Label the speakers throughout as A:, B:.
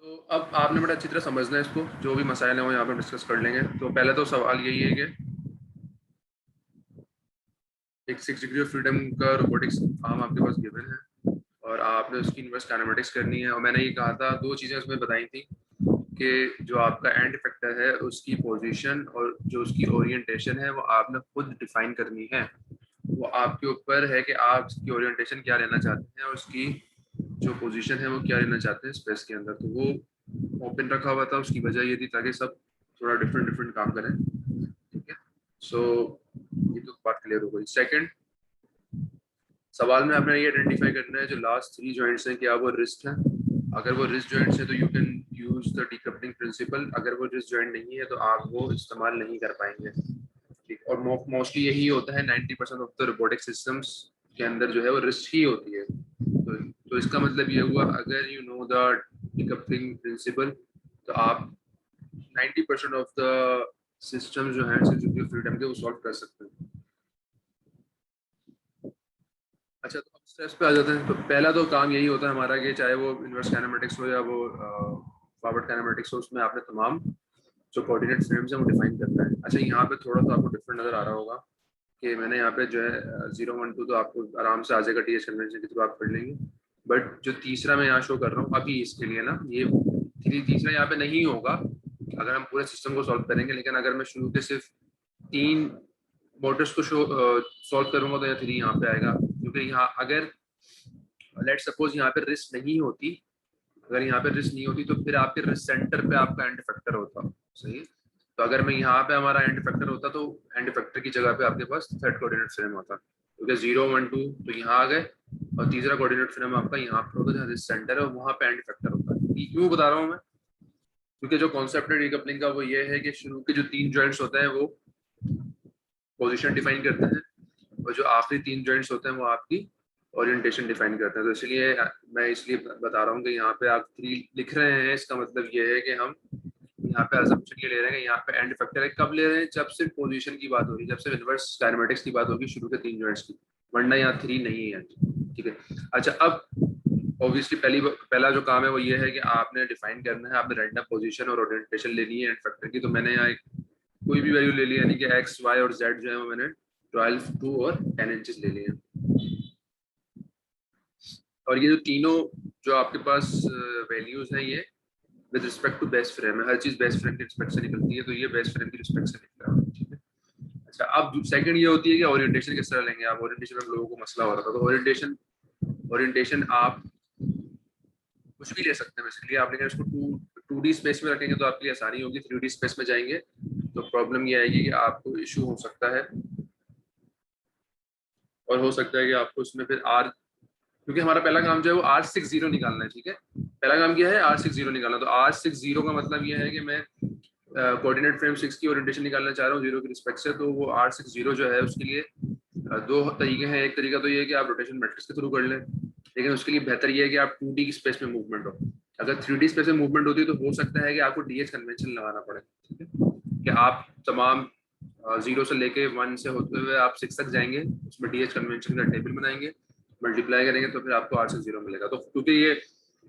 A: तो अब आपने बड़ा अच्छी तरह समझना है इसको, जो भी मसाइल हैं वो यहाँ पर डिस्कस कर लेंगे। तो पहले तो सवाल यही है कि एक 6 डिग्री ऑफ फ्रीडम का रोबोटिक्स आर्म आपके पास गिवन है और आपने उसकी इन्वर्स काइनेमेटिक्स करनी है। और मैंने ये कहा था, दो चीज़ें उसमें बताई थी कि जो आपका एंड इफेक्टर है उसकी पोजीशन और जो उसकी ओरिएंटेशन है वो आपने खुद डिफाइन करनी है। वो आपके ऊपर है कि आप उसकी ओरिएंटेशन क्या लेना चाहते हैं और उसकी जो पोजीशन है वो क्या लेना चाहते हैं स्पेस के अंदर। तो वो ओपन रखा हुआ था, उसकी वजह ये थी ताकि सब थोड़ा डिफरेंट डिफरेंट काम करें। ठीक है, सो ये तो बात क्लियर हो गई। सेकंड सवाल में आपने ये आइडेंटिफाई करना है जो लास्ट 3 जॉइंट्स हैं, क्या वो रिस्ट है। अगर वो रिस्ट जॉइंट्स है तो you can use the decoupling principle. अगर वो रिस्ट जॉइंट नहीं है तो आप वो इस्तेमाल नहीं कर पाएंगे। ठीक, और मोस्टली यही होता है 90% ऑफ द रोबोटिक सिस्टम्स के अंदर जो है वो रिस्ट ही होती है। तो इसका मतलब ये हुआ, अगर you know the decoupling principle तो आप 90% ऑफ द सिस्टम जो है सिर्फ फ्रीडम के वो सॉल्व कर सकते हैं। अच्छा, तो अब स्टेप्स पे आ जाते हैं। तो पहला तो काम यही होता है हमारा कि चाहे वो इनवर्स काइनेमेटिक्स हो या वो फॉरवर्ड काइनेमेटिक्स हो, उसमें आपने तमाम जो कोऑर्डिनेट फ्रेम्स हैं वो डिफाइन करना है। अच्छा, यहाँ पे थोड़ा सा आपको डिफरेंट नजर आ रहा होगा कि मैंने यहाँ पे जो है 0 1 2 तो आपको आराम से आ जाएगा, टीएच कन्वेंशन के थ्रू आप पढ़ लेंगे। बट जो तीसरा मैं यहाँ शो कर रहा हूँ अभी इसके लिए ना, ये तीसरा यहाँ पे नहीं होगा अगर हम पूरे सिस्टम को सॉल्व करेंगे। लेकिन अगर मैं शुरू के सिर्फ 3 मोटर्स को सॉल्व करूंगा तो या 3 यहाँ पे आएगा, क्योंकि यहाँ अगर लेट सपोज यहाँ पे रिस्क नहीं होती, अगर यहाँ पे रिस्क नहीं होती तो फिर आपके रिस्क सेंटर पे आपका एंड फैक्टर होता। सही है, तो अगर मैं यहाँ पे हमारा एंड फैक्टर होता तो एंड फैक्टर की जगह पे आपके पास थर्ड कोऑर्डिनेट फ्रेम होता, क्योंकि 0 1 2 तो यहाँ आ गए और तीसरा कोऑर्डिनेट फ्रेम आपका यहाँ पर होता जहाँ रिस्क सेंटर है और वहाँ पे एंड फैक्टर होता है। ये क्यों बता रहा हूँ मैं, क्योंकि जो कॉन्सेप्ट है डीकपलिंग का वो ये है कि शुरू के जो 3 जॉइंट्स होते हैं वो पोजीशन डिफाइन करते हैं और जो आखिरी 3 जॉइंट्स होते हैं वो आपकी ओरिएंटेशन डिफाइन करते हैं। तो इसलिए मैं इसलिए बता रहा हूँ कि यहाँ पे आप 3 लिख रहे हैं, इसका मतलब ये है कि हम यहाँ पे अजम्पशन ये ले रहे हैं कि यहाँ पे एंड फैक्टर है। कब ले रहे हैं, जब सिर्फ पोजीशन की बात होगी, जब सिर्फ इनवर्स काइनेमेटिक्स की बात होगी शुरू के 3 जॉइंट्स की, वरना यहाँ 3 नहीं है। ठीक है, अच्छा अब ऑब्वियसली पहला जो काम है वो ये है कि आपने डिफाइन करना है, आपने रैंडम पोजीशन और ओरिएंटेशन लेनी है एंड फैक्टर की। तो मैंने यहाँ कोई भी वैल्यू ले ली, यानी कि एक्स वाई और जेड जो है वो मैंने 12 2 और 10 इंचेस ले लिए हैं। और ये जो तीनों जो आपके पास वैल्यूज हैं ये with respect to best frame है, हर चीज बेस्ट फ्रेम की रिस्पेक्ट से निकलती है, तो ये बेस्ट फ्रेम की रिस्पेक्ट से निकल रहा है। ठीक है, अच्छा अब सेकंड ये होती है कि ओरिएंटेशन किस तरह लेंगे आप। ओरिएंटेशन में लोगों को मसला हो रहा था, तो ओरिएंटेशन आप कुछ भी ले सकते हैं बेसिकली आप, लेकिन इसको 2D स्पेस में रखेंगे तो आपके लिए आसानी होगी। 3D स्पेस में जाएंगे तो प्रॉब्लम ये आएगी कि आपको इशू हो सकता है, और हो सकता है कि आपको उसमें फिर आर, क्योंकि हमारा पहला काम जो है वो R60 निकालना है। ठीक है, पहला काम क्या है, R60 निकालना। तो R60 का मतलब ये है कि मैं कोऑर्डिनेट फ्रेम 6 की ओरिएंटेशन निकालना चाह रहा हूँ 0 की रिस्पेक्ट से। तो वो R60 जो है उसके लिए दो तरीके हैं। एक तरीका तो ये है कि आप रोटेशन मैट्रिक्स के थ्रू कर लें, लेकिन उसके लिए बेहतर ये है कि आप 2D की स्पेस में मूवमेंट हो। अगर 3D स्पेस में मूवमेंट होती है तो हो सकता है कि आपको डीएच कन्वेंशन लगाना पड़े। ठीक है, कि आप तमाम 0 से लेके 1 से होते हुए आप 6 तक जाएंगे, उसमें डीएच कन्वेंशन का टेबल बनाएंगे, मल्टीप्लाई करेंगे तो फिर आपको R60 मिलेगा। तो क्योंकि ये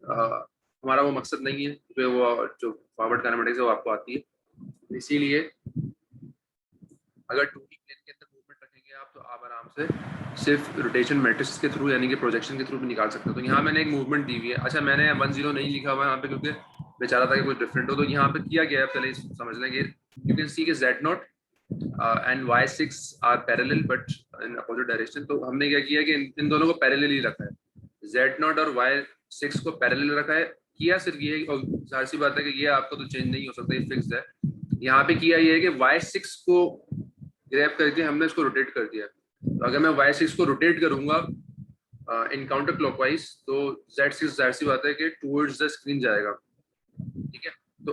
A: हमारा वो मकसद नहीं है, क्योंकि वो जो फॉरवर्ड काइनेमेटिक्स है वो आपको आती है, इसीलिए अगर 2D प्लेन के अंदर मूवमेंट रखेंगे आप तो आप आराम से सिर्फ रोटेशन मैट्रिक्स के थ्रू यानी कि प्रोजेक्शन के थ्रू भी निकाल सकते हो। तो यहाँ मैंने एक मूवमेंट दी हुई है। अच्छा, मैंने 10 नहीं लिखा हुआ है यहाँ पे क्योंकि बेचारा था कि कुछ डिफरेंट हो। तो यहाँ पे किया गया है, पहले समझ लें कि यू कैन सी कि Z0 and Y6 are parallel but in opposite direction. तो हमने क्या किया कि इन दोनों को पैरेलल ही रखा है, Z0 और Y6 को पैरेलल रखा है। किया सिर्फ ये, और जाहिर सी बात है कि ये आपको तो चेंज नहीं हो सकता, ये फिक्स है। यहाँ पे किया ये है कि Y6 को ग्रैब करके हमने इसको रोटेट कर दिया। तो अगर मैं Y6 को रोटेट करूंगा इन काउंटर क्लॉकवाइज तो Z6 जाहिर सी बात है कि टुवर्ड्स द स्क्रीन जाएगा। ठीक है, तो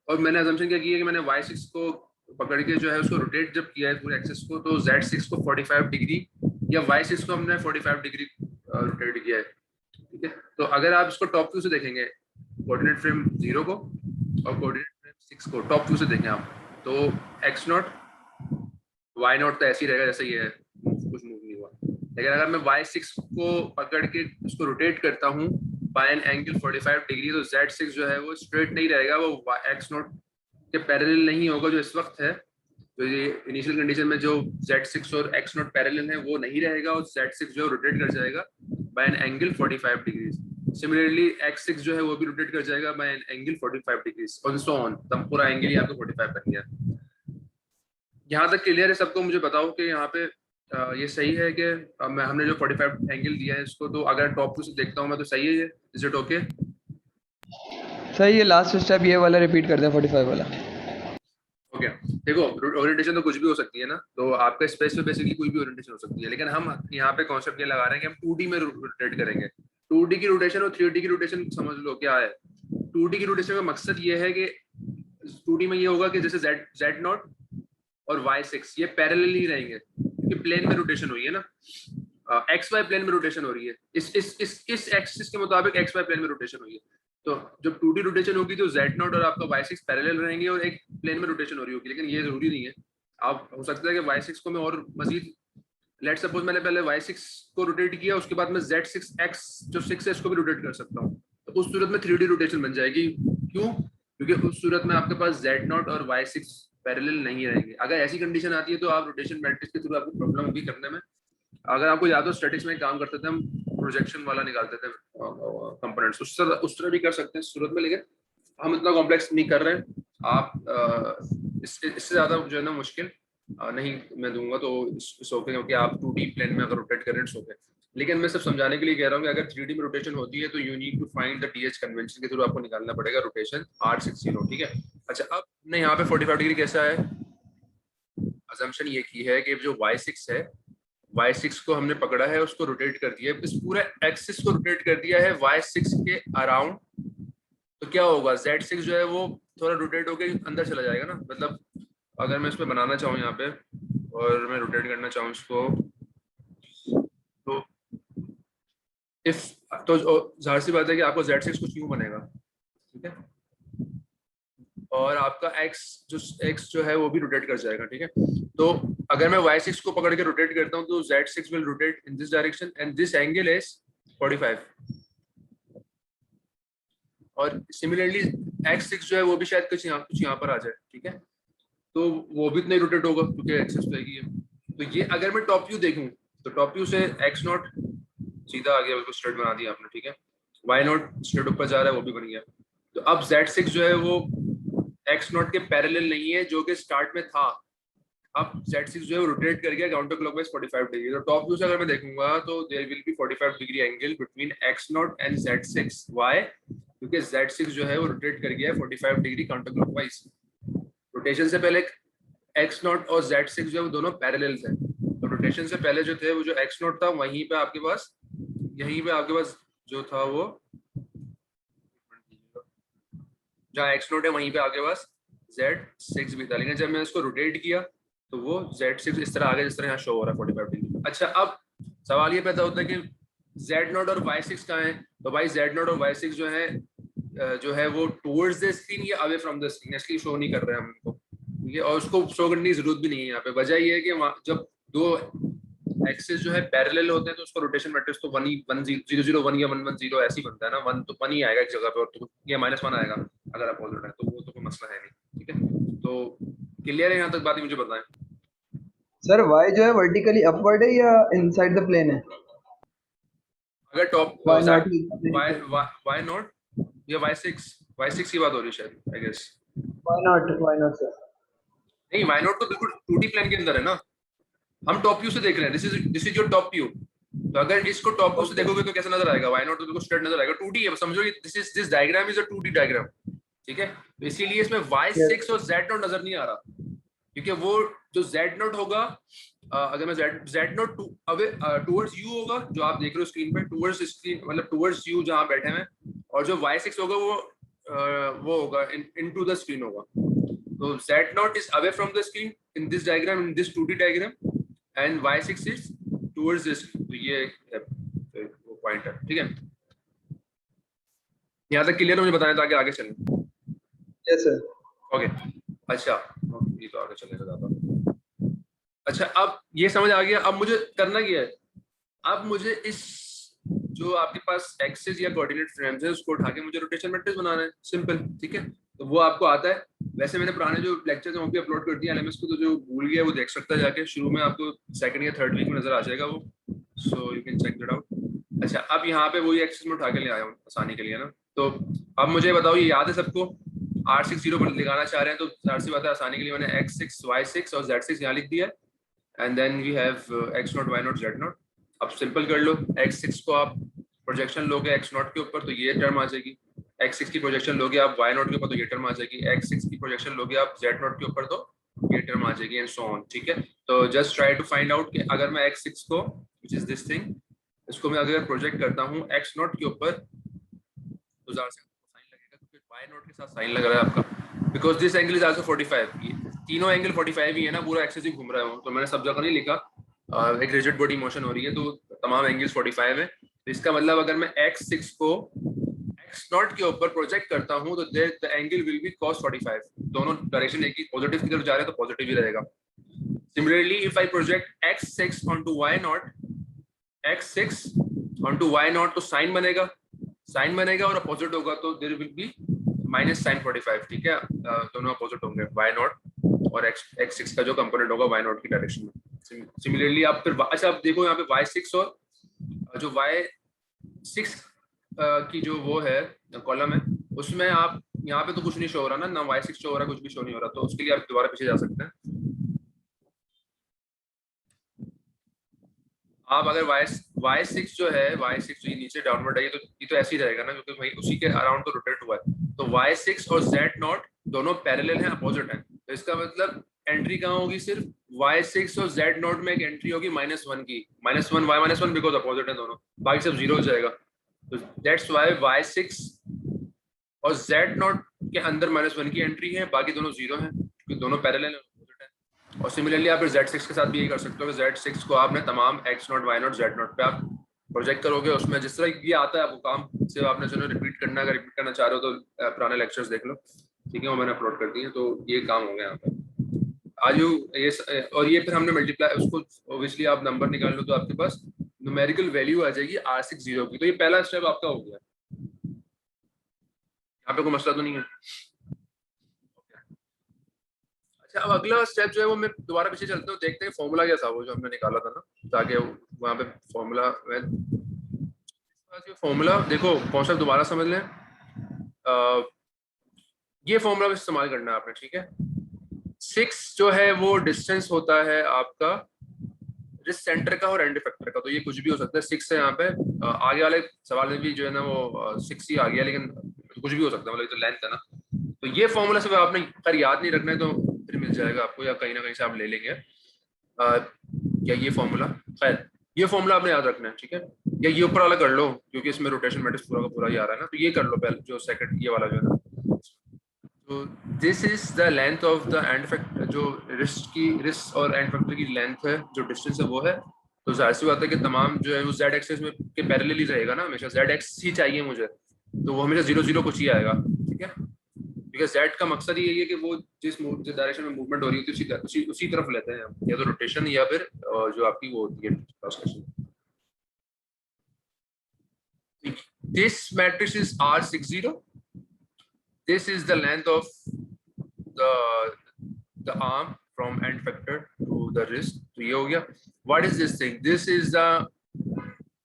A: और मैंने अजम्पशन क्या की है कि मैंने Y6 को पकड़ के जो है उसको रोटेट जब किया है पूरे एक्सिस को, तो Z6 को 45 डिग्री या Y6 को हमने 45 डिग्री रोटेट किया है। ठीक है, तो अगर आप इसको टॉप व्यू से देखेंगे, कोऑर्डिनेट फ्रेम 0 को और कोऑर्डिनेट फ्रेम 6 को टॉप व्यू से देखें आप, तो X0 Y0 तो ऐसे ही रहेगा जैसे ये है, कुछ मूव नहीं हुआ। लेकिन अगर मैं Y6 को पकड़ के उसको रोटेट करता हूँ बाय एन एंगल 45 डिग्री, तो Z6 जो है वो स्ट्रेट नहीं रहेगा, वो एक्स नॉट के पैरेलल नहीं होगा जो इस वक्त है। तो ये इनिशियल कंडीशन में जो Z6 और एक्स नॉट पैरेलल है वो नहीं रहेगा, और Z6 जो रोटेट कर जाएगा by an angle 45 degree. Similarly X6 जो है वो भी रोटेट कर जाएगा बाय एन एंगल 45 डिग्री, और सो ऑन, तब पूरा एंगल ही आपको 45 बन गया। यहाँ तक क्लियर है सबको? मुझे बताओ कि यहाँ पे ये सही है कि हमने जो 45 एंगल दिया है इसको, तो अगर टॉप से देखता हूँ मैं तो सही है ये? Is it okay?
B: सही है। लास्ट स्टेप ये वाला रिपीट करते हैं 45 वाला।
A: ओके देखो, ओरिएंटेशन तो कुछ भी हो सकती है ना, तो आपका स्पेस पे बेसिकली कोई भी ओरिएंटेशन हो सकती है, लेकिन हम यहाँ पे कॉन्सेप्ट ये लगा रहे हैं कि हम 2D में रोटेट करेंगे। 2D की रोटेशन और 3D की रोटेशन समझ लो क्या है। 2D की रोटेशन का मकसद ये है कि 2D में ये होगा कि जैसे Z0 और Y6 ये पैरेलल ही रहेंगे, क्योंकि प्लेन में रोटेशन हुई है ना, XY प्लेन में रोटेशन हो रही है, इस एक्सिस के मुताबिक XY प्लेन में रोटेशन हुई है। तो जब 2D रोटेशन होगी तो Z0 और आपका Y6 पैरेलल रहेंगे और एक प्लेन में रोटेशन हो रही होगी, लेकिन ये जरूरी नहीं है। आप हो सकता है कि Y6 को मैं और मजीद, लेट सपोज मैंने पहले Y6 को रोटेट किया, उसके बाद मैं Z6X जो 6 है इसको भी रोटेट कर सकता हूँ, तो उस सूरत में 3D रोटेशन बन जाएगी। क्यों? क्योंकि उस सूरत में आपके पास Z0 और Y6 पैरेलल नहीं रहेंगे। अगर ऐसी कंडीशन आती है तो आप रोटेशन मैट्रिक्स के थ्रू आपको प्रॉब्लम होगी करने में। अगर आपको याद हो स्टैटिक्स में काम करते थे हम, प्रोजेक्शन वाला निकालते थे कंपोनेंट्स, उस तरह भी कर सकते हैं सूरत में, लेकिन हम इतना कॉम्प्लेक्स नहीं कर रहे हैं। आप इससे ज्यादा जो है ना मुश्किल नहीं मैं दूंगा, तो इस ओके, क्योंकि आप 2D प्लेन में अगर रोटेट करें इट्स ओके। लेकिन मैं सिर्फ समझाने के लिए कह रहा हूँ कि अगर 3D में रोटेशन होती है तो you need to find the TH convention के थ्रू आपको निकालना पड़ेगा रोटेशन R60, ठीक है। अच्छा, अब हमने यहाँ पे 45 डिग्री कैसा है, अजम्पशन ये की है कि जो Y6 है, Y6 को हमने पकड़ा है, उसको रोटेट कर दिया है, इस पूरे एक्सिस को रोटेट कर दिया है Y6 के अराउंड। तो क्या होगा, Z6 जो है वो थोड़ा रोटेट होकर अंदर चला जाएगा ना। मतलब अगर मैं इसमें बनाना चाहूँ यहाँ पे और मैं रोटेट करना चाहूँ इसको, तो इफ तो जाहिर सी बात है कि आपको Z6 कुछ यूं बनेगा, ठीक है, और आपका X जो है वो भी रोटेट कर जाएगा, ठीक है। तो अगर मैं Y6 को पकड़ के रोटेट करता हूँ तो Z6 will rotate in this direction and this angle is 45, और सिमिलरली X6 जो है वो भी शायद कुछ यहाँ पर आ जाए, ठीक है, तो वो भी इतना ही रोटेट होगा क्योंकि एक्सिस तो एक ही है। तो ये अगर मैं टॉप व्यू देखूं तो टॉप व्यू से X0 सीधा आ गया, बिल्कुल स्ट्रेट बना दिया आपने, ठीक है। Y0 स्ट्रेट ऊपर जा रहा है, वो भी बन गया। तो अब Z6 जो है वो X0 के पैरेलल नहीं है जो कि स्टार्ट में था। अब Z6 जो है वो रोटेट कर गया काउंटर क्लॉकवाइज 45 डिग्री। तो टॉप व्यू से अगर मैं देखूंगा तो there will be 45 degree angle between X0 and Z6। Why? क्योंकि Z6 जो है वो रोटेट कर गया है 45 डिग्री काउंटर क्लॉकवाइज। रोटेशन से पहले X0 और Z6 जो है वो दोनों पैरेलल थे, तो रोटेशन से पहले जो थे वो जो X0 था वहीं पे आपके पास, यहीं पे आपके पास जो था वो, जहाँ X0 है वहीं पे आपके पास Z6 भी था, लेकिन जब मैं इसको रोटेट किया तो वो Z6 इस तरह आ गया जिस तरह यहाँ शो हो रहा है 45 डिग्री। अच्छा, अब सवाल ये पैदा होता है कि Z0 और Y6 कहाँ है? तो भाई Z0 और Y6 जो है वो टुवर्ड्स द स्क्रीन या अवे फ्रॉम द स्क्रीन, इसलिए शो नहीं कर रहे हैं हमको, ठीक है, और उसको शो करने की जरूरत भी नहीं है यहाँ पे। वजह ये है कि जब दो एक्सिस जो है पैरेलल होते हैं तो उसका रोटेशन मैट्रिक्स तो 1 या 110 ऐसे ही बनता है ना, 1 तो 1 ही आएगा एक जगह पे, और तो या -1 आएगा अगर अपोजिट है, तो वो तो कोई मसला है नहीं, ठीक है। तो क्लियर है यहाँ तक बात? मुझे बताएं
B: सर Y जो है वर्टिकली अपवर्ड है या इनसाइड द प्लेन है?
A: अगर टॉप
B: Y0
A: वाई नॉट या Y6 की बात हो रही है शायद, आई गेस।
B: Y0 sir.
A: नहीं, वाई नॉट तो बिल्कुल 2D प्लेन के अंदर है ना, हम टॉप व्यू से देख रहे हैं, this is your top view. तो अगर इसको टॉप व्यू से देखोगे तो कैसा नजर आएगा? वाई नॉट तो बिल्कुल स्ट्रेट नजर आएगा, 2D है, समझो this diagram is a 2D diagram, ठीक है। तो इसीलिए इसमें Y6 और Z0 नजर नहीं आ रहा, क्योंकि वो जो Z0 होगा, अगर मैं Z0 अवे टुवर्ड्स यू होगा जो आप देख रहे हो स्क्रीन पे, टुवर्ड्स स्क्रीन मतलब टुवर्ड्स यू जहां बैठे हैं, और जो Y6 होगा वो होगा इनटू द स्क्रीन होगा। तो Z0 is away from the screen in this diagram, in this 2D diagram, and Y6 is towards this. तो ये वो पॉइंट है, ठीक है। यहाँ तक क्लियर? मुझे बताएं ताकि आगे चलें।
B: Yes sir.
A: ओके, अच्छा, ये तो आगे चलेगा ज्यादा। अच्छा, अब ये समझ आ गया। अब मुझे करना क्या है? अब मुझे इस जो आपके पास एक्सेस या कोऑर्डिनेट फ्रेम्स है उसको उठा के मुझे रोटेशन मैट्रिक्स बनाना है, सिंपल, ठीक है। तो वो आपको आता है। वैसे मैंने पुराने जो लेक्चर्स हैं वो भी अपलोड कर दिया एलएमएस को, तो जो भूल गया वो देख सकता है जाके, शुरू में आपको सेकंड या थर्ड वीक में नजर आ जाएगा वो, so you can check it out. अच्छा, अब यहाँ पे वही एक्सेस में उठा के ले आया हूँ आसानी के लिए ना। तो अब मुझे बताओ, ये याद है सबको? R60 पर लगाना चाह रहे हैं तो जाहिर सी बात है आसानी के लिए मैंने x6 y6 और z6 यहाँ लिख दिया है, and then we have x0 y0 z0। अब सिंपल कर लो, x6 को आप प्रोजेक्शन लोगे x0 के ऊपर तो ये टर्म आ जाएगी, x6 की प्रोजेक्शन लोगे आप y0 के ऊपर तो ये टर्म आ जाएगी, x6 की प्रोजेक्शन लोगे आप z0 के ऊपर तो ये टर्म आ जाएगी, एंड सो ऑन, ठीक है। तो just try to find out कि अगर मैं x6 को, व्हिच इज दिस थिंग, इसको मैं अगर प्रोजेक्ट करता हूँ x0 के ऊपर तो ज़ाहिर सी साइन लगेगा, क्योंकि y0 के साथ साइन लग रहा है आपका, because this angle is also 45, तीनों एंगल 45 ही है ना, पूरा एक्सेस ही घूम रहा है, तो मैंने सब जगह नहीं लिखा, एक रिजिड बॉडी मोशन हो रही है तो तमाम एंगल्स 45 है। तो इसका मतलब अगर मैं x6 को x0 के ऊपर प्रोजेक्ट करता हूं तो the angle will be cos 45, दोनों डायरेक्शन एक ही, पॉजिटिव की तरफ जा रहे हैं तो पॉजिटिव ही रहेगा। Similarly if I project x6 onto y0, x6 onto y0 तो साइन बनेगा, साइन बनेगा और अपोजिट होगा तो there will be minus sign 45, ठीक है। दोनों अपोजिट होंगे y0 और x6 का जो कंपोनेंट होगा y0 की डायरेक्शन में। सिमिलरली आप फिर अच्छा आप देखो यहाँ पे y6 और जो y6 की जो वो है कॉलम है उसमें आप यहाँ पे तो कुछ नहीं शो हो रहा ना y6 शो हो रहा है, कुछ भी शो नहीं हो रहा, तो उसके लिए आप दोबारा पीछे जा सकते हैं। आप अगर y6 जो है, y6 जो नीचे डाउनवर्ड है, ये तो ऐसे ही रहेगा ना, क्योंकि वही उसी के अराउंड तो रोटेट हुआ है। तो y6 और z0 दोनों पैरेलल हैं, अपोजिट हैं, तो इसका मतलब एंट्री कहाँ होगी? सिर्फ y6 और z0 में एक एंट्री होगी -1 की, -1 y-1 बिकॉज अपोजिट है दोनों, बाकी सब जीरो हो जाएगा। तो दैट्स व्हाई y6 और z0 के अंदर -1 की एंट्री है, बाकी दोनों जीरो हैं क्योंकि दोनों पैरेलल हैं, अपोजिट हैं। और सिमिलरली आप z6 के साथ भी यही कर सकते हो कि z6 को आपने तमाम x0 y0 z0 पे आप प्रोजेक्ट करोगे, उसमें जिस तरह ये आता है आपको काम, सिर्फ आपने जो रिपीट करना, अगर रिपीट करना चाह रहे हो तो पुराने लेक्चर्स देख लो, ठीक है, वो मैंने अपलोड कर दिए, तो ये काम हो गया यहाँ पे। आज ये और ये फिर हमने मल्टीप्लाई उसको, ऑब्वियसली आप नंबर निकाल लो तो आपके पास न्यूमेरिकल वैल्यू आ जाएगी R60 की, तो ये पहला स्टेप आपका हो गया, यहाँ पे कोई मसला तो नहीं है। अच्छा, अब अगला स्टेप जो है वो मैं दोबारा पीछे चलते हूँ, देखते हैं फॉर्मूला क्या था वो जो हमने निकाला था ना, ताकि वहाँ पे फॉर्मूला फॉर्मूला देखो कॉन्सेप्ट दोबारा समझ लें। ये फॉर्मूला इस्तेमाल करना है आपने, ठीक है। 6 जो है वो डिस्टेंस होता है आपका रिस्ट सेंटर का और एंड इफेक्टर का, तो ये कुछ भी हो सकता है। 6 है यहाँ पे, आगे वाले सवाल में भी जो है ना वो 6 ही आ गया, लेकिन कुछ भी हो सकता है, मतलब तो लेंथ है ना। तो ये फॉर्मूला से आपने अगर याद नहीं रखना है तो फिर मिल जाएगा आपको, या कहीं ना कहीं से आप ले लेंगे। या ये फॉर्मूला, खैर ये फॉर्मूला आपने याद रखना है, ठीक है। या ये ऊपर वाला कर लो क्योंकि इसमें रोटेशन मैट्रिक्स पूरा का पूरा ही आ रहा है ना, तो ये कर लो पहले, जो सेकंड ये वाला जो है ना। तो this is the length of the end effector, जो रिस्ट और एंड इफेक्टर की लेंथ है, जो डिस्टेंस है वो है। तो जाहिर सी बात है कि तमाम जो है वो जेड एक्सिस में के पैरेलल ही रहेगा ना, हमेशा जेड एक्स ही चाहिए मुझे, तो वो हमेशा 0 0 कुछ ही आएगा, ठीक है। बिकॉज जेड का मकसद यही है कि वो जिस डायरेक्शन में मूवमेंट हो रही होती है उसी तरफ लेते हैं, या तो रोटेशन या फिर जो आपकी वो होती है translation. This matrix is R60, this is the length of the arm from end effector to the wrist, तो ये हो गया। what is this thing? this is the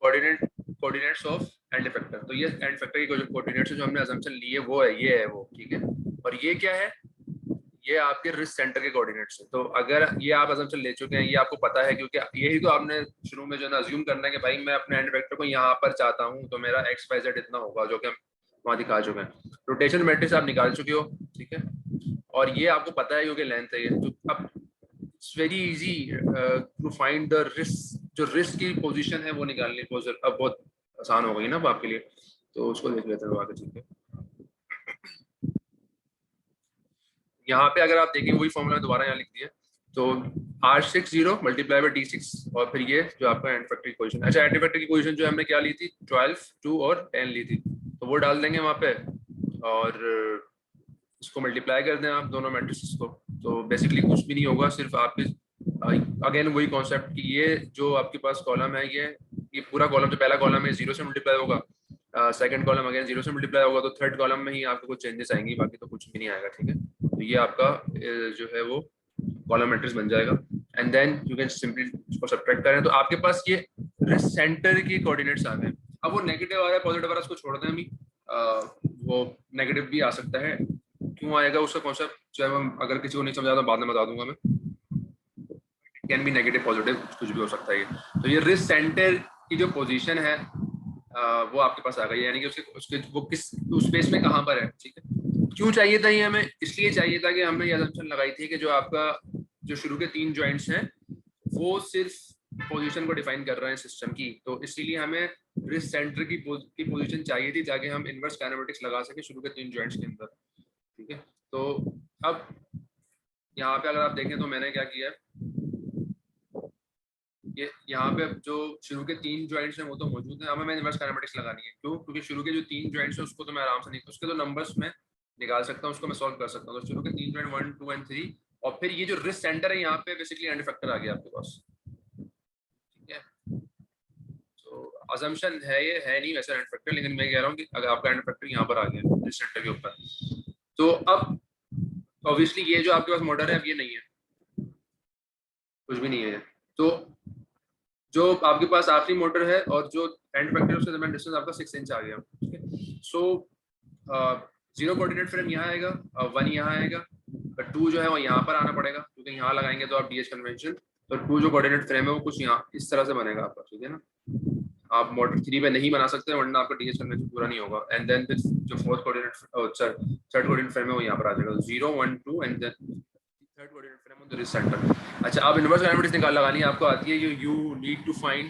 A: coordinates of end effector, तो ये end effector की जो coordinates जो हमने assumption लिए वो है, ये है वो, ठीक है। और ये क्या है? ये आपके रिस्ट सेंटर के कोऑर्डिनेट्स है। तो अगर ये आप assumption ले चुके हैं, ये आपको पता है, क्योंकि यही तो आपने शुरू में जो है ना assume करना है कि भाई मैं अपने एंड इफेक्टर को यहाँ पर चाहता हूँ तो मेरा XYZ इतना होगा, जो कि हम वहाँ दिखा चुके हैं। रोटेशन मैट्रिक्स आप निकाल चुके हो, ठीक है, और ये आपको पता है क्योंकि लेंथ है ये। तो अब it's very easy to find the wrist, जो रिस्ट की पोजीशन है वो निकालनी अब बहुत आसान हो गई ना आपके लिए, तो उसको देख लेते हैं आगे, ठीक है। यहाँ पे अगर आप देखें वही फॉर्मूला दोबारा यहाँ लिख दिया, तो R60 मल्टीप्लाई बाय D6, और फिर ये जो आपका एंड इफेक्टर की पोजीशन। अच्छा, एंड इफेक्टर की पोजीशन जो हमने क्या ली थी, 12, 2 और 10 ली थी, तो वो डाल देंगे वहाँ पे और इसको मल्टीप्लाई कर दें आप दोनों मैट्रिसेस को, तो बेसिकली कुछ भी नहीं होगा, सिर्फ आपके अगेन वही कॉन्सेप्ट कि ये जो आपके पास कॉलम है ये ये पूरा कॉलम जो पहला कॉलम है 0 से मल्टीप्लाई होगा, सेकंड कॉलम अगेन 0 से मल्टीप्लाई होगा, तो थर्ड कॉलम में ही आपको कुछ चेंजेस आएंगी, बाकी तो कुछ भी नहीं आएगा, ठीक है। तो ये आपका जो है वो कॉलम मैट्रिक्स बन जाएगा, and then you can simply इसको सब्ट्रैक्ट करें, तो आपके पास ये सेंटर के कोऑर्डिनेट्स आ गए। अब वो नेगेटिव आ रहा है पॉजिटिव आ रहा है, उसको छोड़ दें अभी, वो नेगेटिव भी आ सकता है, क्यों आएगा उसका कॉन्सेप्ट चाहे हम अगर किसी को नहीं समझा तो बाद में बता दूंगा मैं, कैन बी नेगेटिव पॉजिटिव कुछ भी हो सकता है ये। तो ये रिस्ट सेंटर की जो पोजीशन है वो आपके पास आ गई, यानी कि उसके वो किस उस स्पेस में कहाँ पर है, ठीक है। क्यों चाहिए था ये हमें, इसलिए चाहिए था कि हमने ये असम्पशन लगाई थी कि जो आपका जो शुरू के 3 जॉइंट्स हैं वो सिर्फ पोजीशन को डिफाइन कर रहे हैं सिस्टम की, तो इसीलिए हमें रिस्ट सेंटर की पोजीशन चाहिए थी ताकि हम इनवर्स काइनेमेटिक्स लगा सके शुरू के 3 जॉइंट्स के अंदर, ठीक है। तो अब यहाँ पे अगर आप देखें तो मैंने क्या किया, ये यहाँ पे जो शुरू के 3 जॉइंट्स हैं वो तो मौजूद है, हमें मैं इनवर्स काइनेमेटिक्स लगानी है, क्यों, क्योंकि शुरू के जो 3 जॉइंट्स हैं उसको तो मैं आराम से नहीं, उसके तो नंबर्स में निकाल सकता हूँ, उसको मैं सॉल्व कर सकता हूँ। तो शुरू के 3 जॉइंट 1 2 एंड 3, और फिर ये जो रिस्ट सेंटर है यहाँ पे बेसिकली एंड फैक्टर आ गया आपके पास, ठीक है। तो अजम्पशन है ये है नहीं वैसे एंड फैक्टर, लेकिन मैं कह रहा हूँ कि अगर आपका एंड फैक्टर यहाँ पर आ गया रिस्ट सेंटर के ऊपर, तो अब ऑब्वियसली ये जो आपके पास मॉडल है अब ये नहीं है, कुछ भी नहीं है। तो जो आपके पास आखिरी मोटर है और जो एंड फैक्टर उसके दरमियान डिस्टेंस आपका 6 इंच आ गया, ठीक है। सो 0 कोऑर्डिनेट फ्रेम यहाँ आएगा, 1 यहाँ आएगा, 2 जो है वो यहाँ पर आना पड़ेगा क्योंकि यहाँ लगाएंगे तो आप डीएच कन्वेंशन, तो 2 जो कोऑर्डिनेट फ्रेम है वो कुछ यहाँ इस तरह से बनेगा आपका, ठीक है ना। आप मोटर 3 पे नहीं बना सकते वरना आपका डीएच कन्वेंशन पूरा नहीं होगा, एंड देन फिर जो fourth coordinate third coordinate frame है वो यहाँ पर आ जाएगा, 0 1 2 and then third coordinate frame on the wrist centre. अच्छा, अब इनवर्स काइनेमेटिक्स निकाल लगानी आपको आती है, you need to find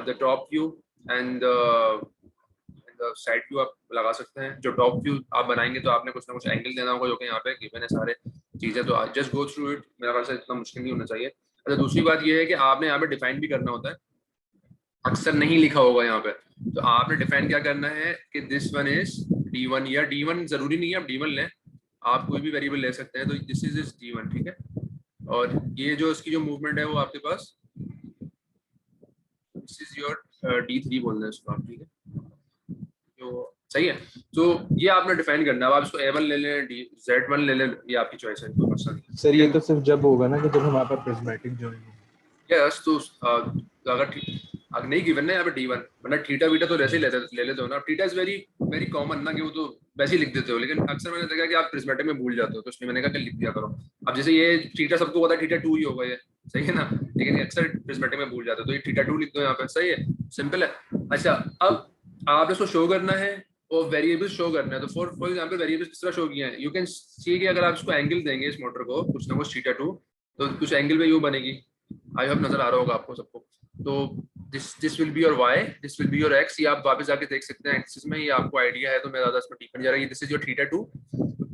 A: the top view and the side view आप लगा सकते हैं। जो टॉप व्यू आप बनाएंगे तो आपने कुछ ना कुछ एंगल देना होगा जो कि यहाँ पे गिवन है सारे चीजें, तो जस्ट गो थ्रू इट, मेरा ख्याल से इतना मुश्किल नहीं होना चाहिए। अच्छा, दूसरी बात ये है कि आपने यहाँ पे डिफाइन भी करना होता है, अक्सर नहीं लिखा होगा यहाँ पे, तो आपने डिफाइन क्या करना है कि दिस वन इज D1, या D1 जरूरी नहीं है आप D1 लें, आप कोई भी वेरिएबल ले सकते हैं, तो दिस इज D1, ठीक है। और ये जो इसकी जो मूवमेंट है वो आपके पास दिस इज योर D3 बोलना है इसको आप, ठीक है, तो सही है। तो ये आपने डिफाइन करना है, अब आप इसको A1 ले लें Z1 ले लें, ये आपकी चॉइस है, कोई मसला नहीं।
C: सर ये तो सिर्फ जब होगा ना कि जब हमारे पास प्रिज्मेटिक जॉइन हो।
A: यस, तो अगर नहीं गिवन ना यहाँ पे D1, वरना थीटा बीटा तो वैसे ही ले लेते हो ना, theta is very very common ना कि वो तो वैसे ही लिख देते हो, लेकिन अक्सर मैंने देखा कि आप प्रिज्मेटिक में भूल जाते हो, तो इसलिए मैंने कहा कि लिख दिया करो। अब जैसे ये थीटा सबको पता है थीटा 2 ही होगा ये, सही है ना, लेकिन अक्सर प्रिज्मेटिक में भूल जाते हो, तो ये थीटा 2 लिख दो यहाँ पे, सही है, सिंपल है। अच्छा, अब आपने इसको शो करना है और वेरिएबल शो करना है, तो फॉर एग्जांपल वेरिएबल्स किस तरह शो किए हैं, यू कैन सी कि अगर आप इसको एंगल देंगे इस मोटर को कुछ ना कुछ थीटा 2, तो कुछ एंगल पे यू बनेगी, आई होप नजर आ रहा होगा आपको सबको। तो this will be your y, this will be your x, ये आप वापस जाके देख सकते हैं एक्सिस में, ये आपको आइडिया है तो मैं ज्यादा इसमें डीप नहीं जा रहा, दिस इज योर थीटा 2।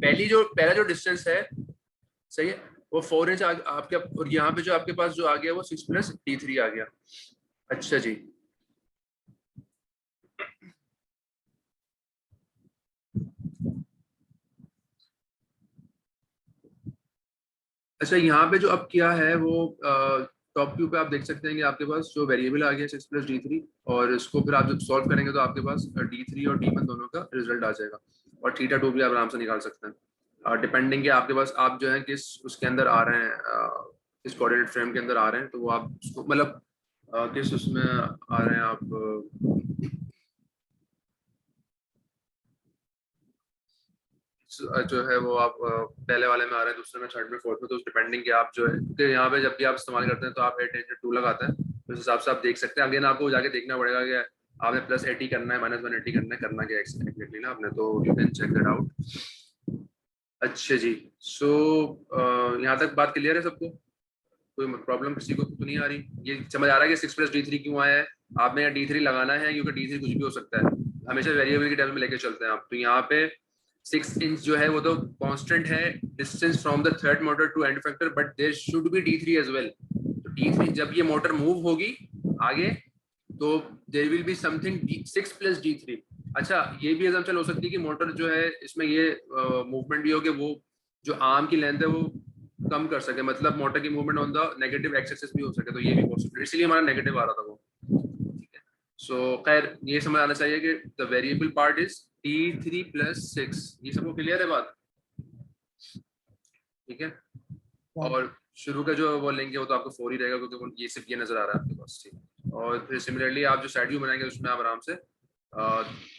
A: पहला जो डिस्टेंस है, सही है, वो 4 इंच आपके, और यहाँ पे जो आपके पास जो आ गया वो 6 + D3 आ गया। अच्छा जी, अच्छा यहाँ पे जो अब किया है वो टॉप व्यू पे आप देख सकते हैं कि आपके पास जो वेरिएबल आ गया 6 + D3, और इसको फिर आप जब सॉल्व करेंगे तो आपके पास D3 और D1 दोनों का रिजल्ट आ जाएगा, और थीटा 2 भी आप आराम से निकाल सकते हैं, डिपेंडिंग कि आपके पास आप जो है किस उसके अंदर आ रहे हैं, किस कोऑर्डिनेट फ्रेम के अंदर आ रहे हैं, तो वो आप उसको मतलब किस उसमें आ रहे हैं आप, जो है वो आप पहले वाले में आ रहे हैं, दूसरे में, थर्ड में, फोर्थ में, तो उस डिपेंडिंग कि आप जो है, क्योंकि यहाँ पे जब भी आप इस्तेमाल करते हैं तो आप 8 लगाते हैं, तो उस हिसाब से आप देख सकते हैं। अगेन आपको जाके देखना पड़ेगा कि आपने +80 करना है, -180 करना क्या एक्जेक्टली ना आपने, तो you can check that out. अच्छा जी, सो यहाँ तक बात क्लियर है सबको, कोई प्रॉब्लम किसी को तो नहीं आ रही, ये समझ आ रहा है कि 6 + D3 क्यों आया है, आपने यहाँ D3 लगाना है क्योंकि D3 कुछ भी हो सकता है, हमेशा वेरिएबल के टर्म में लेके चलते हैं आप, तो यहाँ पे 6 इंच जो है वो तो कांस्टेंट है distance from the third motor to end factor, but there should be D3 as well. तो D3 जब ये मोटर मूव होगी आगे तो there will be something 6 + D3। अच्छा, ये भी असम्पशन हो सकती है कि मोटर जो है इसमें ये मूवमेंट भी हो कि वो जो आर्म की लेंथ है वो कम कर सके, मतलब मोटर की movement on the negative x axis भी हो सके, तो ये भी पॉसिबल, इसलिए हमारा नेगेटिव आ रहा था वो, ठीक है। सो खैर ये समझ आना चाहिए कि the variable part is t3 + 6। ये सबको क्लियर है बात? ठीक है। और शुरू का जो वो लेंगे वो तो आपको 4 ही रहेगा क्योंकि ये सिर्फ ये नजर आ रहा है आपके पास। ठीक। और फिर सिमिलरली आप जो साइड व्यू बनाएंगे उसमें आप आराम से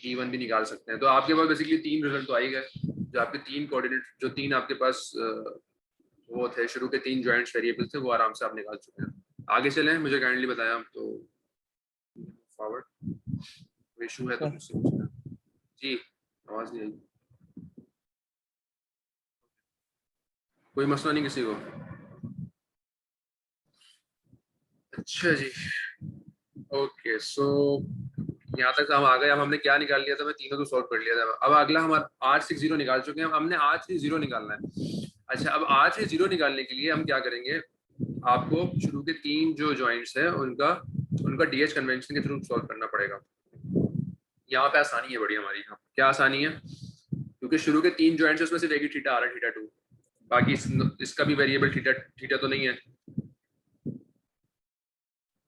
A: E1 भी निकाल सकते हैं। तो आपके पास बेसिकली 3 रिजल्ट तो आ ही गए। जो आपके 3 कोऑर्डिनेट, जो 3 आपके पास वो थे, शुरू के 3 जॉइंट्स वेरिएबल थे, वो आराम से आप निकाल चुके हैं। आगे चलें, मुझे काइंडली बताया आप तो फॉरवर्ड। इशू है तो मुझसे पूछना जी। आवाज नहीं आई, कोई मसला नहीं किसी को? अच्छा जी, ओके। सो यहाँ तक हम आ गए। अब हमने क्या निकाल लिया था? मैं तीनों तो सॉल्व कर लिया था। अब अगला हमारा R60 निकाल चुके हैं। हमने R30 निकालना है। अच्छा, अब R30 निकालने के लिए हम क्या करेंगे? आपको शुरू के 3 जो जॉइंट्स हैं उनका डीएच कन्वेंशन के थ्रू सॉल्व करना पड़ेगा। यहाँ पे आसानी है बड़ी हमारी। यहाँ क्या आसानी है? क्योंकि शुरू के 3 जॉइंट्स उसमें सिर्फ एक ही थीटा आ रहा है, थीटा 2। बाकी इसका भी वेरिएबल थीटा तो नहीं है,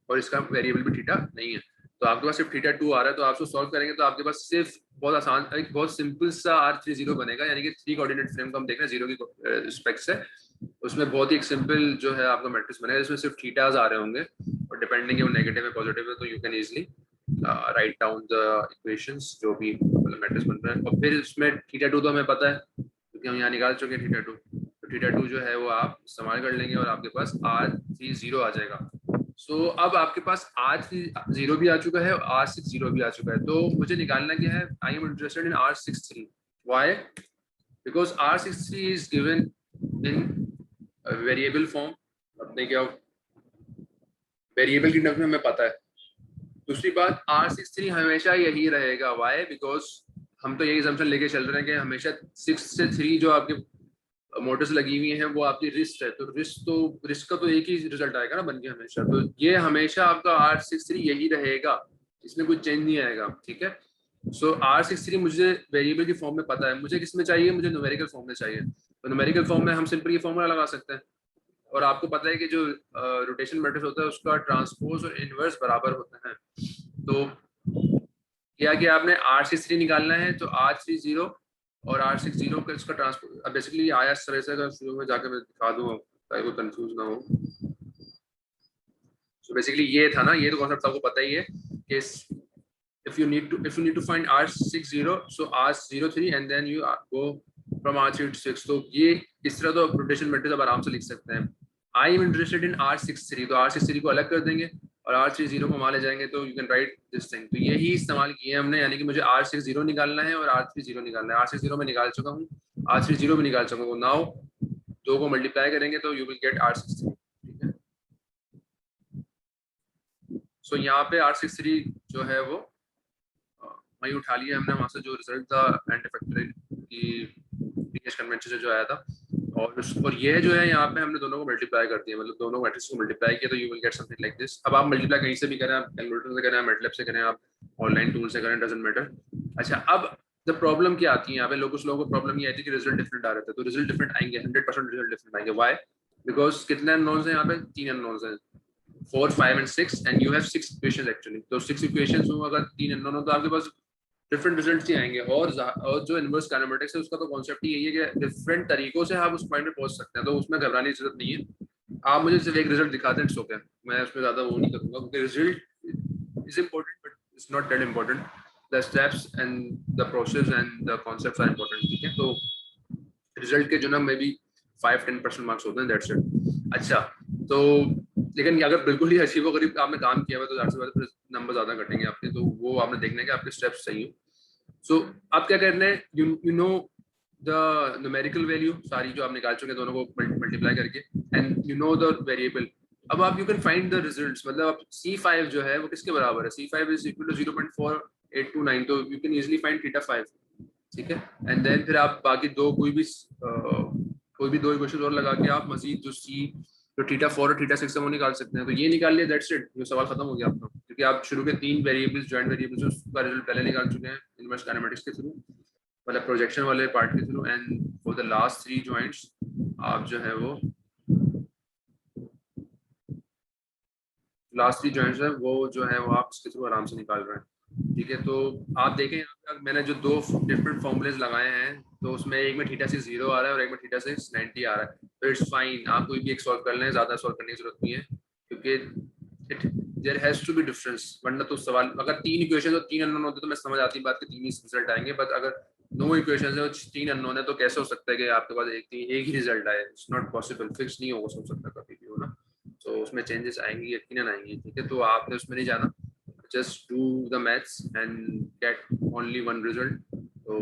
A: और इसका वेरिएबल भी थीटा नहीं है। तो आपके पास सिर्फ थीटा 2 आ रहा है। तो आप उसको सॉल्व करेंगे तो आपके पास सिर्फ बहुत आसान, एक बहुत सिंपल सा R30 बनेगा। यानी कि 3 कोऑर्डिनेट फ्रेम को हम देख रहे हैं 0 की रिस्पेक्ट से। उसमें बहुत ही एक सिंपल जो है आपका मैट्रिक्स बनेगा, जिसमें सिर्फ थीटाज आ रहे होंगे, और डिपेंडिंग है वो नेगेटिव है पॉजिटिव है, तो you can easily write down the equations जो भी मतलब मैट्रिक्स बन रहा है। और फिर इसमें थीटा 2 तो हमें पता है क्योंकि हम यहाँ निकाल चुके हैं थीटा 2। तो थीटा 2 जो है वो आप इस्तेमाल कर लेंगे और आपके पास R30 आ जाएगा। सो अब आपके पास R30 भी आ चुका है और R60 भी आ चुका है। तो मुझे निकालना क्या है? I am interested in R63। Why? Because R63 is given in variable form. अपने क्या वेरिएबल की टर्म्स में हमें पता है। दूसरी बात, R63 हमेशा यही रहेगा। व्हाई? बिकॉज हम तो यही असम्पशन लेके चल रहे हैं कि हमेशा 6 से 3 जो आपके मोटर्स लगी हुई हैं वो आपकी रिस्ट है। तो रिस्ट का तो एक ही रिजल्ट आएगा ना बन के हमेशा। तो ये हमेशा आपका R63 यही रहेगा, इसमें कुछ चेंज नहीं आएगा। ठीक है। सो R63 मुझे वेरिएबल की फॉर्म में पता है। मुझे किस में चाहिए? मुझे न्यूमेरिकल फॉर्म में चाहिए। तो न्यूमेरिकल फॉर्म में हम सिंपल ये फॉर्मूला लगा सकते हैं। और आपको पता है कि जो रोटेशन मैट्रिक्स होता है उसका ट्रांसपोज और इनवर्स बराबर होते हैं। तो क्या आपने R63 निकालना है तो R30 और R60 का इसका ट्रांसपोज बेसिकली आया इस तरह से। शुरू में जाकर मैं दिखा दूँ ताकि कोई कंफ्यूज ना हो। सो बेसिकली ये था ना, ये तो कॉन्सेप्ट आपको पता ही है कि if you need to find R60, so R03 and then you go from R3 to 6। तो ये इस तरह तो रोटेशन मैट्रिक्स आप आराम से लिख सकते हैं। I am interested in R63, तो R63 को अलग कर देंगे और R30 को वहां ले जाएंगे, तो you can write this thing. तो यही इस्तेमाल किए हमने, यानी कि मुझे R60 निकालना है और R30 निकालना है। R60 में निकाल चुका हूँ, R30 भी निकाल चुका हूँ। नाउ 2 को मल्टीप्लाई करेंगे तो यू विल गेट R60। ठीक है। सो यहाँ पे R63 जो है वो वही उठा लिया हमने वहां से जो रिजल्ट था एंड फैक्टर की डीएच कन्वेंशन से जो आया था। और ये जो है यहाँ पे हमने दोनों को मल्टीप्लाई कर दिया, मतलब दोनों मैट्रिक्स को मल्टीप्लाई किया, तो you will get something like this. अब आप मल्टीप्लाई कहीं से भी करें, आप कैलकुलेटर से करें, आप मैटलैब से करें, आप ऑनलाइन टूल से करें, डजंट मैटर। अच्छा, अब द प्रॉब्लम क्या आती है यहाँ पे? कुछ लोगों को प्रॉब्लम ये आती है कि रिजल्ट डिफरेंट आ रहे थे। तो रिजल्ट डिफरेंट आएंगे, 100% रिजल्ट डिफरेंट आएंगे। व्हाई? बिकॉज कितने अननोन्स हैं यहाँ पे? 3 अननोन्स हैं, 4, 5 and 6, and you have 6 equations actually। तो 6 equations हो, अगर 3 अननोन हो तो आपके पास डिफरेंट रिजल्ट्स ही आएंगे। और जो इनवर्स काइनेमेटिक्स है उसका तो कॉन्सेप्ट ही यही है कि डिफरेंट तरीकों से आप उस पॉइंट पे पहुंच सकते हैं। तो उसमें घबराने की जरूरत नहीं है। आप मुझे सिर्फ एक रिजल्ट दिखा दें, ओके, मैं उसमें ज्यादा वो नहीं करूंगा क्योंकि result is important but it's not that important. The steps and the process and the concepts are important. ठीक है। तो रिजल्ट के जो ना मे बी 5-10% मार्क्स होते हैं, दैट्स इट। अच्छा, तो लेकिन अगर बिल्कुल ही अचीव गरीब आपने काम किया हुआ तो जाहिर सी बात है नंबर ज्यादा घटेंगे आपके। तो वो आपने देखना है कि आपके स्टेप्स सही हो। सो आप क्या करना है, you know the numerical value सारी जो आप निकाल चुके हैं दोनों को मल्टीप्लाई करके, and you know the variable. अब आप you can find the results. मतलब आप C5 जो है वो किसके बराबर है? C5 इज इक्वल टू 0.4829, तो you can easily find theta 5। ठीक है। एंड देन फिर आप बाकी कोई भी 2 इक्वेशन और लगा के आप मजीद जो थीटा 4 और थीटा 6 है वो निकाल सकते हैं। तो ये निकाल लिया, दैट्स इट, ये सवाल खत्म हो गया आपका। क्योंकि आप शुरू के 3 वेरिएबल्स, जॉइंट वेरिएबल्स, उसका रिजल्ट पहले निकाल चुके हैं इनवर्स काइनेमेटिक्स के थ्रू, मतलब प्रोजेक्शन वाले पार्ट के through. And for the last 3 joints आप जो है वो लास्ट 3 जॉइंट्स है वो जो है वो आप इसके थ्रू आराम से निकाल रहे हैं। ठीक है, तो आप देखें यहाँ पे मैंने जो 2 डिफरेंट फॉर्मूलेज लगाए हैं, तो उसमें एक में थीटा 6 0 आ रहा है और एक में थीटा 6 90 आ रहा है। तो इट्स फाइन, आप कोई भी एक सॉल्व कर लें, ज़्यादा सॉल्व करने की जरूरत नहीं है, क्योंकि it there has to be difference. वरना तो सवाल अगर 3 इक्वेशन और 3 अननोन होते तो मैं समझ आती बात कि 3 ही रिजल्ट आएंगे, बट अगर 9 इक्वेशन है और 3 अननोन है तो कैसे हो सकता है कि आपके पास एक ही रिजल्ट आए? इट्स नॉट पॉसिबल, फिक्स नहीं हो सकता कभी भी, हो ना। तो उसमें चेंजेस आएंगी, यकीनन आएंगी। ठीक है, तो आपने उसमें नहीं जाना, just do the maths and get only one result, तो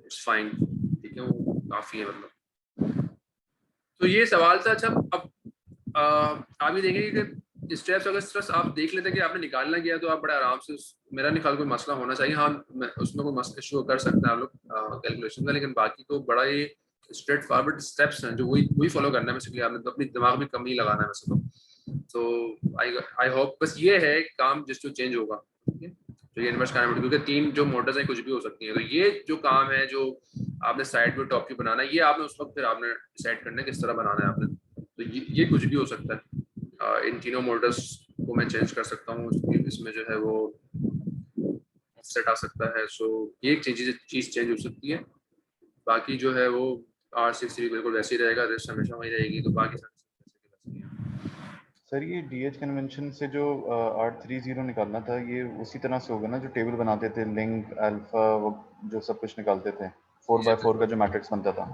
A: it's fine। ठीक है, वो काफी है मतलब। तो ये सवाल था। अच्छा, अब आप ये देखेंगे कि स्टेप्स अगर स्ट्रेस आप देख लेते कि आपने निकालना किया तो आप बड़े आराम से मेरा नहीं ख्याल कोई मसला होना चाहिए। हाँ, उसमें कोई मसला इशू कर सकते हैं आप लोग कैलकुलेशन का, लेकिन बाकी तो बड़ा ही स्ट्रेट फॉरवर्ड स्टेप्स हैं जो वही फॉलो करना है। बेसिकली आपने तो अपनी दिमाग में कम ही लगाना है वैसे तो आई होप बस ये है काम जिसको चेंज होगा। ठीक है, तो ये इन्वर्स काइनेमेटिक, क्योंकि 3 जो मोटर्स हैं कुछ भी हो सकती हैं, तो ये जो काम है जो आपने साइड पे टॉप व्यू बनाना है, ये आपने उस वक्त फिर आपने डिसाइड करना है किस तरह बनाना है आपने। तो ये कुछ भी हो सकता है। इन तीनों मोटर्स को मैं चेंज कर सकता हूँ, इसमें जो है वो सेट आ सकता है। सो ये एक चीज चेंज हो सकती है, बाकी जो है वो R63 बिल्कुल वैसे ही रहेगा, रेस्ट हमेशा वही रहेगी। तो बाकी
D: सर ये डीएच कन्वेंशन से जो R30 निकालना था, ये उसी तरह से होगा ना जो टेबल बनाते थे, लिंक अल्फा जो सब कुछ निकालते थे, 4x4 का जो मैट्रिक्स बनता था।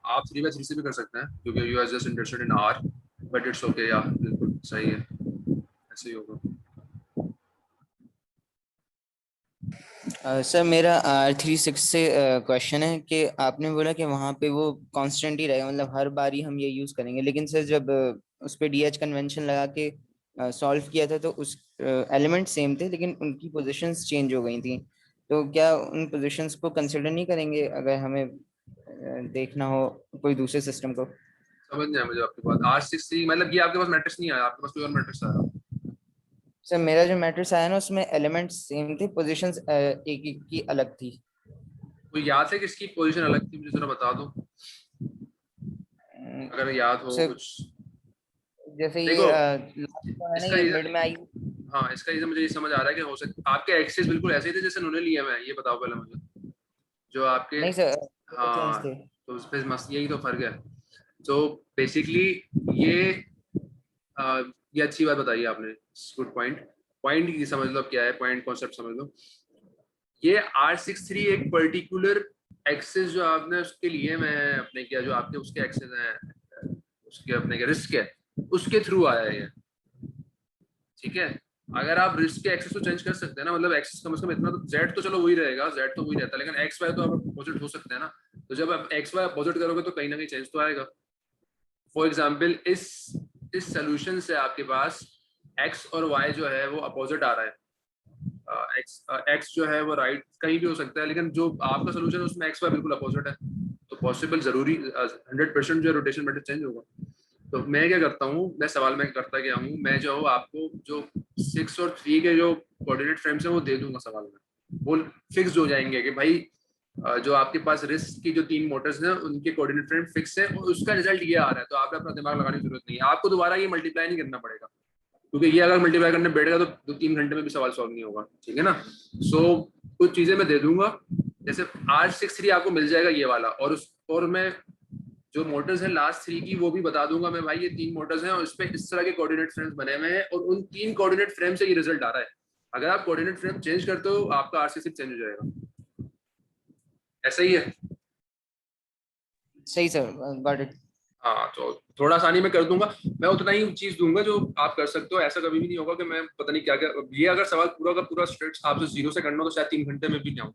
A: आप 3x3 से भी कर सकते हैं क्योंकि you are just interested in R, but it's okay यार, बिल्कुल सही है, ऐसे ही होगा।
E: सर मेरा R36 से क्वेश्चन है कि आपने बोला कि वहाँ पे वो कांस्टेंट ही रहेगा, मतलब हर बारी हम ये यूज करेंगे, लेकिन सर जब उस पे डीएच कन्वेंशन लगा के सॉल्व किया था तो उस एलिमेंट सेम थे लेकिन उनकी पोजीशंस चेंज हो गई थी। तो क्या उन पोजीशंस को कंसिडर नहीं करेंगे अगर हमें देखना हो कोई दूसरे सिस्टम को?
A: समझ नहीं आया मुझे आपकी बात। R63 मतलब ये आपके पास मैट्रिक्स नहीं आया, आपके पास कोई और मैट्रिक्स आया?
E: सर मेरा जो मैट्रिक्स आया ना उसमें एलिमेंट्स सेम थे, पोजीशंस एक एक की अलग थी।
A: तो याद है किसकी पोजीशन अलग थी, मुझे जरा बता दो अगर याद हो
E: सर
A: कुछ।
E: जैसे ये
A: देखो
E: है ना, ये मिड में आई।
A: हाँ, इसका रीजन मुझे ये समझ आ रहा है कि हो सकता आपके एक्सेस बिल्कुल ऐसे ही थे जैसे उन्होंने लिया है। ये बताओ पहले मुझे जो आपके।
E: नहीं सर, चेंज
A: हाँ,
E: थे।
A: तो उस पे मस्त यही तो फर्क है। तो बेसिकली ये ये अच्छी बात बताई आपने, गुड पॉइंट ये समझ लो क्या है, पॉइंट कॉन्सेप्ट समझ लो। ये R63 एक पर्टिकुलर एक्सेस जो आपने उसके लिए मैं अपने किया, जो आपके उसके एक्सेस हैं उसके अपने के रिस्क है उसके थ्रू आया है ये। ठीक है, अगर आप रिस्क के एक्सेस को चेंज कर सकते हैं ना, मतलब एक्सेस कम से कम इतना, तो जेड तो चलो वही रहेगा, जेड तो वही रहता है, लेकिन एक्स वाई तो आप अपोजिट हो सकते हैं ना। तो जब आप एक्स वाई अपोजिट करोगे तो कहीं ना कहीं चेंज तो आएगा। फॉर एग्जाम्पल इस सोल्यूशन से आपके पास एक्स और वाई जो है वो अपोजिट आ रहा है। एक्स जो है वो राइट कहीं भी हो सकता है, लेकिन जो आपका सोल्यूशन है उसमें एक्स वाई बिल्कुल अपोजिट है, तो पॉसिबल जरूरी 100% जो रोटेशन मैट्रिक्स चेंज होगा। तो मैं क्या करता हूँ, मैं सवाल में करता क्या हूँ, मैं जो आपको जो 6 और 3 के जो कोऑर्डिनेट फ्रेम्स हैं वो दे दूंगा सवाल में, वो फिक्स हो जाएंगे कि भाई जो आपके पास रिस्क की जो 3 मोटर्स हैं उनके कोऑर्डिनेट फ्रेम फिक्स है और उसका रिजल्ट ये आ रहा है। तो आपने अपना दिमाग लगाने की जरूरत नहीं है, आपको दोबारा ये मल्टीप्लाई नहीं करना पड़ेगा, क्योंकि ये अगर मल्टीप्लाई करने बैठेगा तो 2-3 घंटे में भी सवाल सॉल्व नहीं होगा। ठीक है ना। सो कुछ चीजें मैं दे दूंगा, जैसे R63 आपको मिल जाएगा ये वाला, और मैं जो मोटर्स है लास्ट 3 की वो भी बता दूंगा मैं, भाई ये 3 मोटर्स हैं और इस पे इस तरह के कोऑर्डिनेट फ्रेम्स बने हुए हैं और उन 3 कोऑर्डिनेट फ्रेम से ये रिजल्ट आ रहा है। अगर आप कोऑर्डिनेट फ्रेम चेंज करते हो आपका R66 चेंज हो जाएगा। ऐसा ही है।
E: सही सर, गॉट इट।
A: हाँ, तो थोड़ा आसानी में कर दूंगा, मैं उतना ही चीज दूंगा जो आप कर सकते हो। ऐसा कभी भी नहीं होगा कि मैं पता नहीं क्या क्या, ये अगर सवाल पूरा का पूरा स्ट्रेट आपसे 0 से करना हो तो शायद 3 घंटे में भी नहीं आऊँ।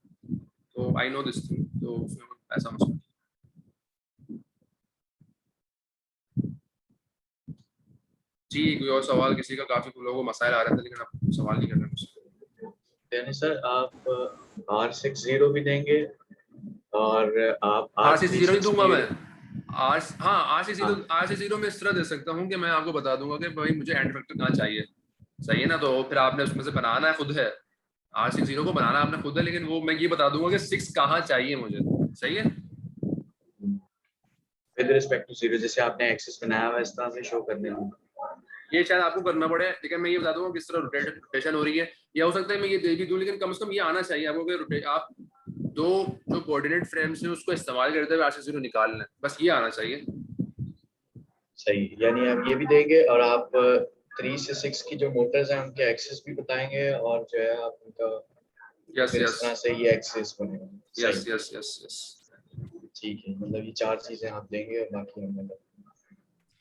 A: तो आई नो दिस थिंग, तो ऐसा मसला। जी, कोई और सवाल किसी का? काफी लोगों को मसाइल आ रहे थे लेकिन अब सवाल नहीं कर रहे मुझसे।
F: यानी सर आप R60 भी देंगे और आप
A: R60 नहीं दूंगा मैं।
F: हाँ।
A: R60 में इस तरह दे सकता हूँ कि मैं आपको बता दूंगा कि भाई मुझे एंड फैक्टर कहाँ चाहिए। सही है ना, तो फिर आपने उसमें से बनाना है खुद है, R60 को बनाना आपने खुद है, लेकिन वो मैं ये बता दूंगा कि 6 कहाँ चाहिए मुझे। सही है।
F: विद रिस्पेक्ट टू 0 जैसे आपने एक्सेस बनाया हुआ है इस तरह से शो कर देना।
A: ये शायद आपको करना पड़े, लेकिन मैं ये बता दूंगा किस तरह रोटेशन हो रही है। या हो सकता है मैं ये दे भी दूं, लेकिन कम से कम ये आना चाहिए आपको कि आप दो जो कोऑर्डिनेट फ्रेम्स हैं उसको इस्तेमाल करते हुए R60 निकाल लें, बस ये आना चाहिए।
F: सही, यानी आप ये भी देंगे और आप 3 से 6 की जो मोटर्स हैं उनके एक्सेस भी बताएंगे और जो है आप उनका
A: यस
F: फिर इस
A: यस
F: तरह से ये एक्सेस बनेगा।
A: यस
F: सही,
A: यस यस यस
F: ठीक है, मतलब ये 4 चीजें आप देंगे और बाकी हम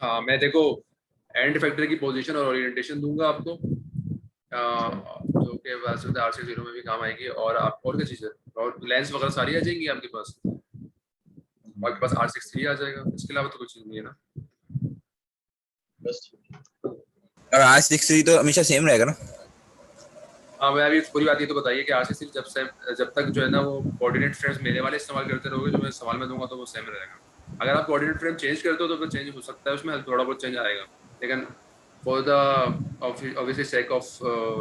A: हाँ, मैं देखो एंड फैक्टर की पोजीशन और ओरिएंटेशन दूंगा आपको, जो कि वैसे तो R60 में भी काम आएगी। और आप और क्या चीज़ है, और लेंस वगैरह सारी आ जाएंगी आपके पास, आपके पास R63 आ जाएगा, इसके अलावा तो कुछ चीज़ नहीं है ना।
F: बस।
G: और R63 तो हमेशा सेम रहेगा ना?
A: हाँ, मैं अभी पूरी बात ये तो बताइए कि R60 जब तक जो है ना वो कोऑर्डिनेट फ्रेम्स मेरे वाले इस्तेमाल करते रहोगे, जो मैं इस्तेमाल में दूंगा तो वो सेम रहेगा। अगर आप कोऑर्डिनेट फ्रेम चेंज करते हो तो फिर चेंज हो सकता है, उसमें थोड़ा बहुत चेंज आएगा, लेकिन for the obviously sake of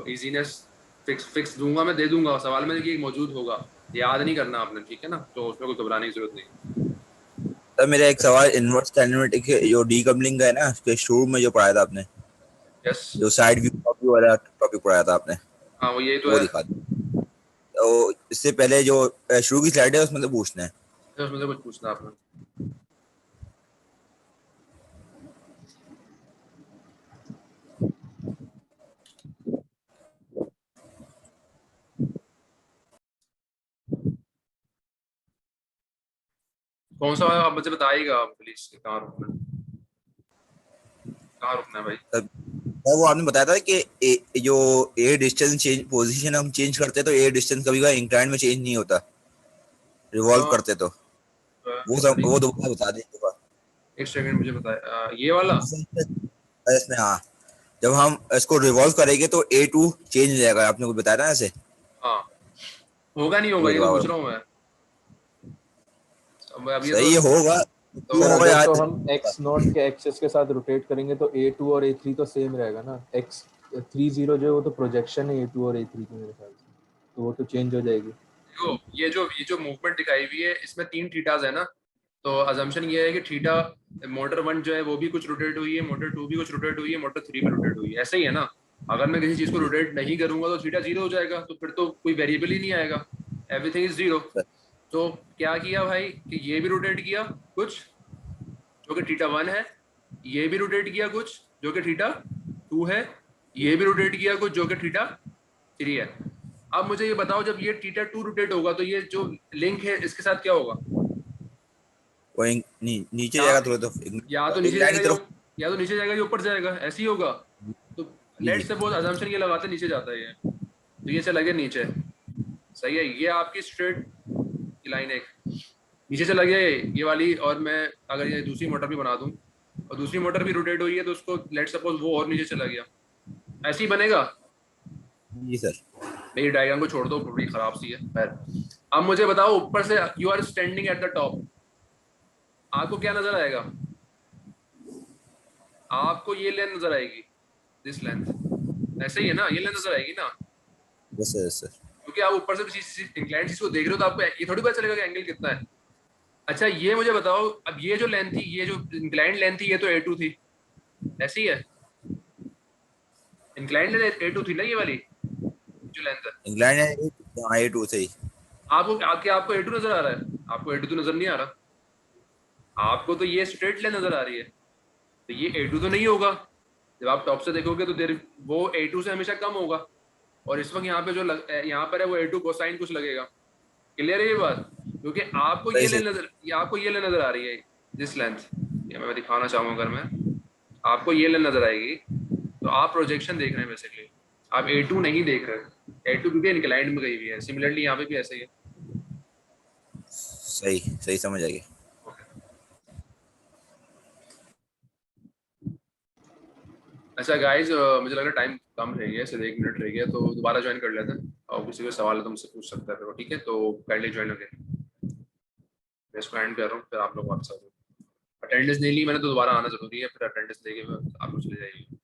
A: easiness fix दूंगा, मैं दे दूंगा। सवाल में देखिए मौजूद होगा, याद नहीं करना आपने, ठीक है ना, तो उसमें कोई घबराने की जरूरत नहीं।
G: तो मेरा एक सवाल इनवर्स काइनेमेटिक जो डीकपलिंग का है ना, उसके शुरू में जो पढ़ाया था आपने,
A: यस,
G: जो साइड व्यू वाला टॉपिक पढ़ाया था आपने,
A: हाँ वो यही तो
G: वो
A: है।
G: दिखा दो। तो इससे पहले जो शुरू की स्लाइड है उसमें तो पूछना है।
A: उसमें से कुछ पूछना आपने? कौन सा आप मुझे बताइएगा प्लीज, कहाँ रुकना है भाई?
G: वो आपने बताया था कि जो एयर डिस्टेंस चेंज पोजीशन हम चेंज करते तो एयर डिस्टेंस कभी कभी इंक्लाइन में चेंज नहीं होता, रिवॉल्व करते तो वो सब वो दोबारा बता दें एक बार।
A: एक सेकंड मुझे बताए, ये वाला
G: इसमें हाँ, जब हम इसको रिवॉल्व करेंगे तो A2 चेंज हो जाएगा, आपने कुछ बताया ना ऐसे?
A: हाँ, होगा नहीं होगा
G: वो
A: ये तो
G: दोबारा
A: पूछ रहा हूँ मैं। अब ये
G: सही
A: तो
G: होगा
A: तो
C: सर
G: होगा
C: अगर
G: यार।
C: तो हम x0 के एक्सेस के साथ रोटेट करेंगे तो A2 और A3 तो सेम रहेगा ना। x30 जो है वो तो प्रोजेक्शन है A2 और A3 की मेरे ख्याल से, तो वो तो चेंज हो जाएगी।
A: ये जो मूवमेंट दिखाई हुई है इसमें 3 थीटास है ना, तो अजम्पशन ये है कि थीटा मोटर 1 जो है वो भी कुछ रोटेट हुई है, मोटर 2 भी कुछ रोटेट हुई है, मोटर 3 भी रोटेट हुई है, ऐसे ही है ना। अगर मैं किसी चीज को रोटेट नहीं करूंगा तो थीटा 0 हो जाएगा, तो फिर तो कोई वेरिएबल ही नहीं आएगा, एवरीथिंग इज 0। तो क्या किया भाई कि ये भी रोटेट किया कुछ जो कि थीटा 1 है, ये भी रोटेट किया कुछ जो कि थीटा 2 है, ये भी रोटेट किया कुछ जो कि थीटा 3 है। अब मुझे ये बताओ, जब ये थीटा 2 रोटेट होगा तो ये जो लिंक है इसके साथ क्या होगा?
G: वो नीचे जाएगा थोड़ा तो
A: या तो नीचे
G: इंक्लाइन की
A: जाएगा
G: तरफ।
A: या तो नीचे जाएगा या ऊपर जाएगा, ऐसे ही होगा। तो
G: जी
A: लेट
G: जी
A: सपोज अजम्पशन ये लगाते नीचे जाता है ये, तो ये चला गया नीचे, सही है। ये आपकी स्ट्रेट लाइन एक नीचे चला गया ये वाली, और मैं अगर ये दूसरी मोटर भी बना दूं और दूसरी मोटर भी रोटेट हुई है तो उसको लेट सपोज वो और नीचे चला गया, ऐसे ही बनेगा।
G: जी सर।
A: मेरी डायग्राम को छोड़ दो, बड़ी खराब सी है। खैर, अब मुझे बताओ, ऊपर से you are standing at the top, आपको क्या नजर आएगा? आपको ये लेंथ नजर आएगी, दिस लेंथ, ऐसे ही है ना, ये लेंथ नजर आएगी ना,
G: यस सर।
A: क्योंकि आप ऊपर से इंक्लाइंड चीज को देख रहे हो तो आपको ये थोड़ी पता चलेगा कि एंगल कितना है। अच्छा ये मुझे बताओ, अब ये जो लेंथ थी, ये जो इंक्लाइंड लेंथ थी, ये तो A2 थी, ऐसी है। इंक्लाइंड लेंथ A2 थी ना, ये वाली जो लेंथ है।
G: इंग्लैंड है हाँ A2 से ही।
A: आपको A2 नजर आ रहा है? आपको A2 तो नजर नहीं आ रहा, आपको तो ये स्ट्रेट लाइन नजर आ रही है, तो ये A2 तो नहीं होगा। जब आप टॉप से देखोगे तो वो A2 से हमेशा कम होगा, और इस वक्त यहाँ पे जो यहाँ पर है वो A2 कोसाइन कुछ लगेगा। क्लियर है ये बात? क्योंकि आपको ये लेंथ नजर आ रही है, दिस लेंथ, ये मैं दिखाना चाहूंगा। अगर मैं आपको ये लेंथ नजर आएगी तो आप प्रोजेक्शन देख रहे हैं बेसिकली, आप A2 नहीं देख रहे। A2 क्योंकि इंक्लाइंड में गई हुई है, सिमिलरली यहाँ पे भी ऐसा ही है।
G: सही सही समझ आ गया।
A: अच्छा गाइज, मुझे लग रहा है टाइम कम रह गया, सिर्फ 1 मिनट रह गया, तो दोबारा ज्वाइन कर लेते हैं, और किसी को सवाल है तो मुझसे पूछ सकता है फिर, ठीक है? तो काइंडली ज्वाइन अगेन, मैं इसको एंड कर रहा हूँ, फिर आप लोग वापस आ जाओ। अटेंडेंस नहीं ली मैंने तो दोबारा आना जरूरी है, फिर अटेंडेंस लेके आप लोग चले जाइए।